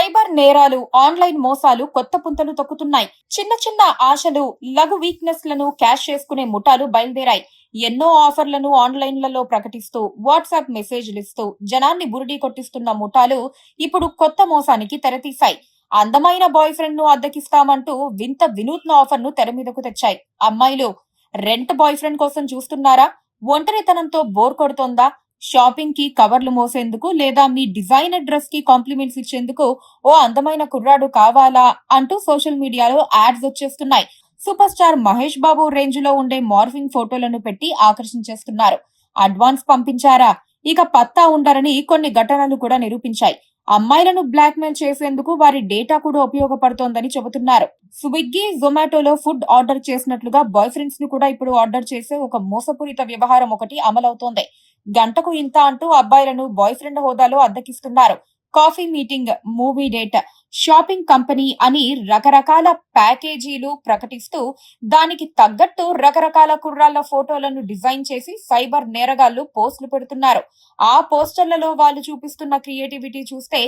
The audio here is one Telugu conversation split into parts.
సైబర్ నేరాలు, ఆన్లైన్ మోసాలు కొత్త పుంతలు తొక్కుతున్నాయి. చిన్న చిన్న ఆశలు, లఘు వీక్నెస్ లను క్యాష్ చేసుకునే ముఠాలు బయలుదేరాయి. ఎన్నో ఆఫర్లను ఆన్లైన్లలో ప్రకటిస్తూ, వాట్సాప్ మెసేజ్లు ఇస్తూ జనాన్ని బురిడీ కొట్టిస్తున్న ముఠాలు ఇప్పుడు కొత్త మోసానికి తెరతీశాయి. అందమైన బాయ్ ఫ్రెండ్ ను అద్దెకిస్తామంటూ వింత వినూత్న ఆఫర్ ను తెర మీదకు తెచ్చాయి. అమ్మాయిలు, రెంట్ బాయ్ ఫ్రెండ్ కోసం చూస్తున్నారా? ఒంటరితనంతో బోర్ కొడుతోందా? షాపింగ్ కి కవర్లు మోసేందుకు లేదా మీ డిజైనర్ డ్రెస్ కి కాంప్లిమెంట్స్ ఇచ్చేందుకు ఓ అందమైన కుర్రాడు కావాలా అంటూ సోషల్ మీడియాలో యాడ్స్ వచ్చేస్తున్నాయి. Super star Mahesh Babu range లో ఉండే మార్ఫింగ్ ఫోటోలను పెట్టి ఆకర్షించేస్తున్నారు. అడ్వాన్స్ పంపించారా? ఇక పత్తా ఉండరని కొన్ని ఘటనలు కూడా నిరూపించాయి. అమ్మాయిలను బ్లాక్ మెయిల్ చేసేందుకు వారి డేటా కూడా ఉపయోగపడుతోందని చెబుతున్నారు. స్విగ్గీ, జొమాటోలో ఫుడ్ ఆర్డర్ చేసినట్లుగా బాయ్ ఫ్రెండ్స్ ని కూడా ఇప్పుడు ఆర్డర్ చేసే ఒక మోసపూరిత వ్యవహారం ఒకటి అమలవుతోంది. గంటకు ఇంత అంటూ అబ్బాయిలను బాయ్ ఫ్రెండ్ హోదాలో అద్దెకిస్తున్నారు. Coffee meeting, movie date, shopping company అని రకరకాల ప్యాకేజీలు ప్రకటిస్తూ దానికి తగ్గట్టు రకరకాల కుర్రాళ్ల ఫోటోలను డిజైన్ చేసి సైబర్ నేరగాళ్లు పోస్టులు పెడుతున్నారు. ఆ పోస్టర్లలో వాళ్ళు చూపిస్తున్న క్రియేటివిటీ చూస్తే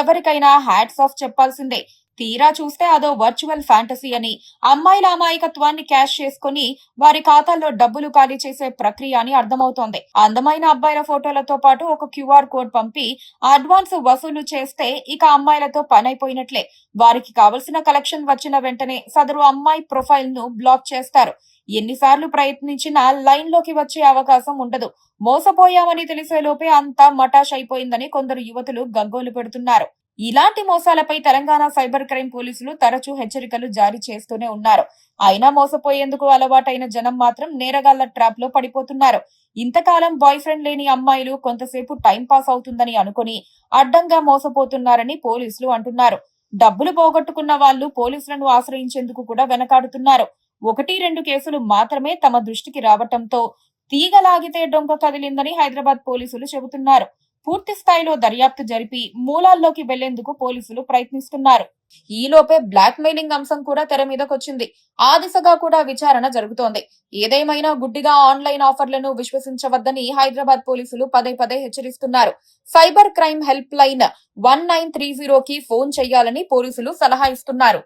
ఎవరికైనా హ్యాట్స్ ఆఫ్ చెప్పాల్సిందే. తీరా చూస్తే అదో వర్చువల్ ఫ్యాంటసీ అని, అమ్మాయిల అమాయకత్వాన్ని క్యాష్ చేసుకుని వారి ఖాతాల్లో డబ్బులు ఖాళీ చేసే ప్రక్రియ అని అర్థమవుతోంది. అందమైన అబ్బాయిల ఫోటోలతో పాటు ఒక క్యూఆర్ కోడ్ పంపి అడ్వాన్స్ వసూలు చేస్తే ఇక అమ్మాయిలతో పనైపోయినట్లే. వారికి కావలసిన కలెక్షన్ వచ్చిన వెంటనే సదరు అమ్మాయి ప్రొఫైల్ ను బ్లాక్ చేస్తారు. ఎన్నిసార్లు ప్రయత్నించినా లైన్ లోకి వచ్చే అవకాశం ఉండదు. మోసపోయామని తెలిసేలోపే అంతా మటాష్ అయిపోయిందని కొందరు యువతులు గగ్గోలు పెడుతున్నారు. ఇలాంటి మోసాలపై తెలంగాణ సైబర్ క్రైమ్ పోలీసులు తరచూ హెచ్చరికలు జారీ చేస్తూనే ఉన్నారు. అయినా మోసపోయేందుకు అలవాటైన జనం మాత్రం నేరగాళ్ల ట్రాప్ లో పడిపోతున్నారు. ఇంతకాలం బాయ్ ఫ్రెండ్ లేని అమ్మాయిలు కొంతసేపు టైం పాస్ అవుతుందని అనుకుని అడ్డంగా మోసపోతున్నారని పోలీసులు అంటున్నారు. డబ్బులు పోగొట్టుకున్న వాళ్లు పోలీసులను ఆశ్రయించేందుకు కూడా వెనకాడుతున్నారు. 1-2 కేసులు మాత్రమే తమ దృష్టికి రావటంతో తీగలాగితే డొంక కదిలిందని హైదరాబాద్ పోలీసులు చెబుతున్నారు. పూర్తి స్థాయిలో దర్యాప్తు జరిపి మూలాల్లోకి వెళ్లేందుకు పోలీసులు ప్రయత్నిస్తున్నారు. ఈలోపే బ్లాక్ మెయిలింగ్ అంశం కూడా తెర మీదకొచ్చింది. ఆ దిశగా కూడా విచారణ జరుగుతోంది. ఏదేమైనా గుడ్డిగా ఆన్లైన్ ఆఫర్లను విశ్వసించవద్దని హైదరాబాద్ పోలీసులు పదే పదే హెచ్చరిస్తున్నారు. సైబర్ క్రైమ్ హెల్ప్ లైన్ 1930కి ఫోన్ చేయాలని పోలీసులు సలహా ఇస్తున్నారు.